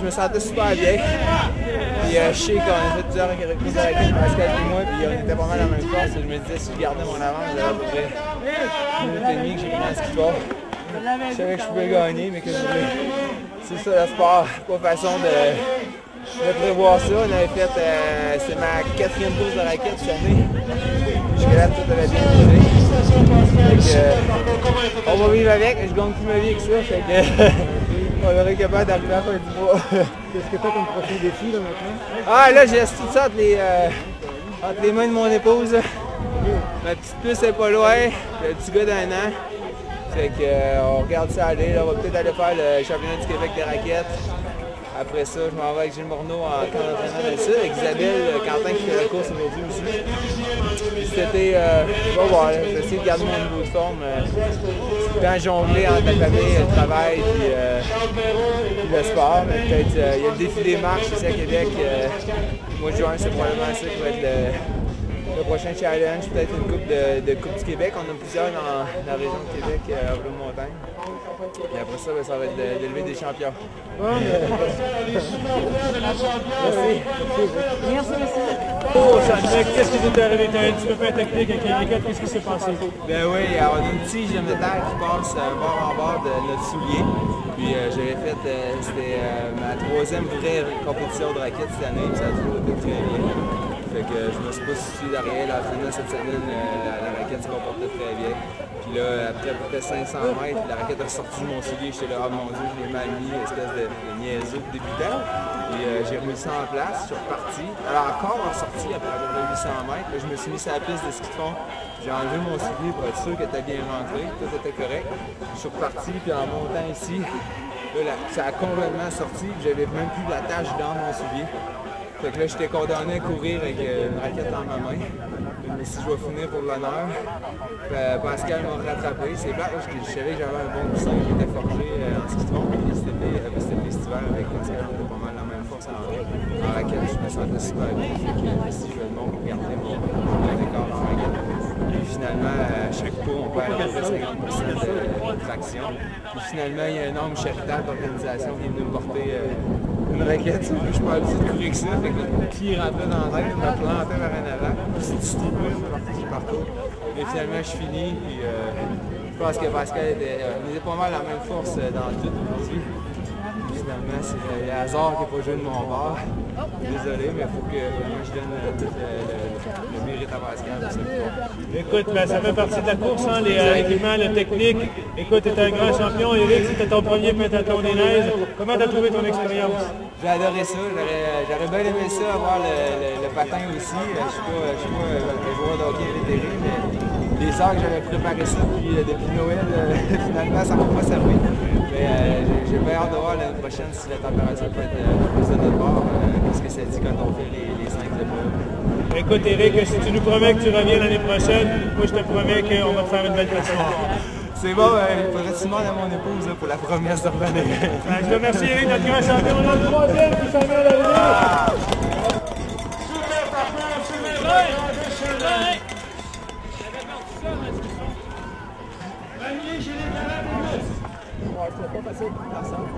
me sentais super bien. Puis je sais qu'on a fait plusieurs reprises de raquettes, Pascal et moi, puis on était pas mal à la même force. Je me disais, si je gardais mon avance, j'avais à peu près 1 minute et demie que j'ai pris dans ce ski fort. Je savais que je pouvais gagner, mais que c'est ça le sport, pas façon de prévoir ça. On avait fait, c'est ma 4e course de raquettes cette année. Jusque-là, tout avait bien bougé. On va vivre avec, je gagne plus ma vie avec ça. Fait que, on va être capable d'arriver à la fin du mois. Qu'est-ce que tu as comme prochain défi là maintenant? Ah là, j'ai tout ça entre les mains de mon épouse. Ma petite puce est pas loin, le petit gars d'1 an. Fait que, on regarde ça aller, là, on va peut-être aller faire le championnat du Québec des raquettes. Après ça, je m'en vais avec Gilles Morneau en camp d'entraînement dans le sud, avec Isabelle Quentin qui fait la course aujourd'hui aussi. Puis c'était, je vais voir, je vais essayer de garder mon niveau de forme. Quand jongler entre la famille, le travail, puis le sport. Mais peut-être, il y a le défi des marches ici à Québec. Le mois de juin, c'est probablement ça qui va être le prochain challenge, peut-être une coupe de Coupe du Québec. On a plusieurs dans la région de Québec, à Bleu-Montagne. Et après ça, ça va être d'élever des champions. Merci, monsieur. Oh, qu'est-ce qui t'est arrivé? T'as un petit peu fait technique avec les raquettes, qu'est-ce qui s'est passé? Ben oui, on a une tige de métal qui passe bord en bord de notre soulier. Puis j'avais fait, c'était ma 3e vraie compétition de raquettes cette année, puis ça a toujours été très bien. Fait que je me suis pas soucié d'arrière. L'entraînement cette semaine, la raquette se comportait très bien. Puis là, après à peu près 500 mètres, la raquette est sortie de mon soulier. J'étais là, oh mon Dieu, je l'ai mal mis, espèce de niaiseux de débutant. Puis j'ai remis ça en place, je suis reparti. Alors encore en sortie après à peu près 800 mètres, là, je me suis mis sur la piste de ski de fond. J'ai enlevé mon soulier pour être sûr que t'as bien rentré, tout était correct. Je suis reparti, puis en montant ici, là, ça a complètement sorti. J'avais même plus la tache dans mon soulier. Fait que là, j'étais condamné à courir avec une raquette dans ma main. Mais si je vais finir pour l'honneur, Pascal m'a rattrapé. C'est plate, je savais que j'avais un bon coussin qui était forgé en ski de fond. Puis c'était festival avec Pascal, on était pas mal la même force en raquette. Je me sentais super bien. Fait que si je vais le monde pour garder mon décor en raquette. Puis finalement, à chaque tour, on perd à peu près 50% de traction. Puis finalement, il y a un homme charitable d'organisation qui est venu me porter une raquette. Je suis pas habitué de courir que ça. Fait que le pied rentrait dans la tête, il m'a planté vers un avant. Puis c'est distribué, c'est parti partout. Et finalement, je finis. Puis je pense que Pascal on était pas mal la même force dans tout aujourd'hui. Finalement, c'est le hasard qui n'est pas joué de mon bord. Désolé, mais il faut que moi je donne tout le mérite à Pascal. Écoute, ben, ça fait partie de la course, hein, l'équipement, la technique. Écoute, tu es un grand champion. Eric, c'était ton premier pentathlon des neiges. Comment tu as trouvé ton expérience? J'ai adoré ça. J'aurais bien aimé ça, avoir le patin aussi. Je ne suis pas un joueur de hockey vétéré, mais les heures que j'avais préparé ça depuis Noël, finalement, ça ne m'a pas servi. Mais j'ai bien hâte de voir l'année prochaine si la température peut être plus de notre bord. Qu'est-ce que ça dit quand on fait les 5 de bleu? Écoute, Eric, si tu nous promets que tu reviens l'année prochaine, moi je te promets qu'on va te faire une belle prestation. C'est bon, il faudrait que tu demandes à mon épouse pour la promesse de revenir. Je te remercie, Eric, notre grand champion. On a le 3e qui s'en vient à l'arrivée. Pas facile pour personne.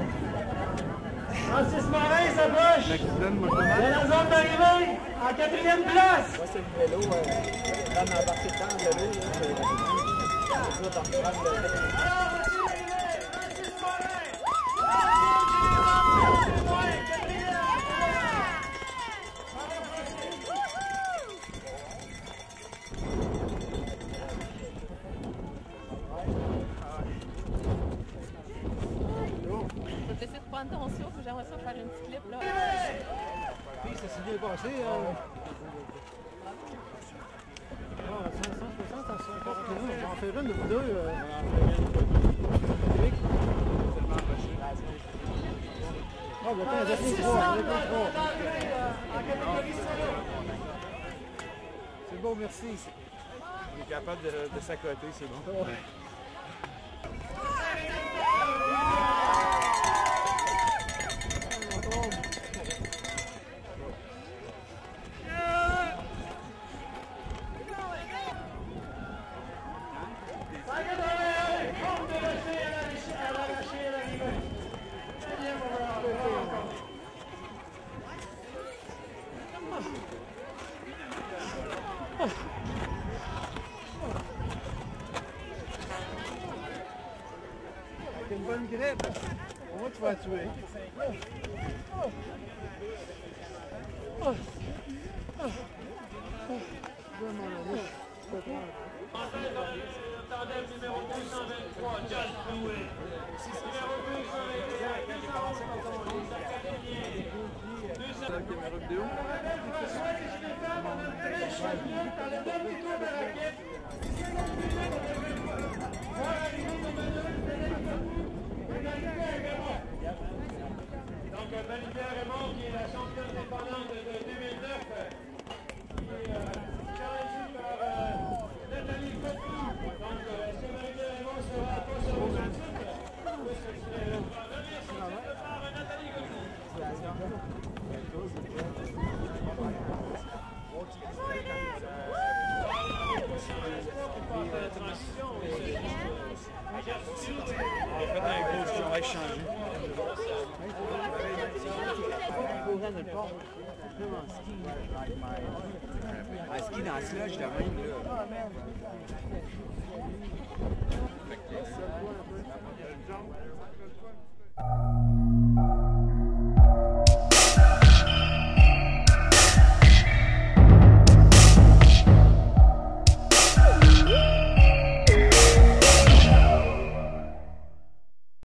Francis Morin s'approche. De la zone d'arrivée, en 4e place. Moi, c'est le vélo. Quand on a embarqué le temps en vélo, c'est ça, t'en prends le... J'essaie de prendre ton souffle, j'aimerais ça faire une petite clip là. Oui, ça s'est bien passé. 160 à 141, on va en faire une de vous deux. Ah, ben, attends, j'ai pris 3. C'est bon, merci. Il est capable de s'accoter, c'est bon. grippe. Au moins, tu vas la tuer. Tandem numéro 223, John Prouet. Numéro 223, La caméra vidéo. Donc, Marie-Pierre Raymond, qui est la championne indépendante de 2009, qui est challengée par Nathalie Cotou. Donc, est-ce que Marie-Pierre Raymond sera à quoi sur le titre? Oui, ce serait le premier titre par Nathalie Cotou. On va faire un gros on va échanger. Un ski dans ce là, je l'avais même là.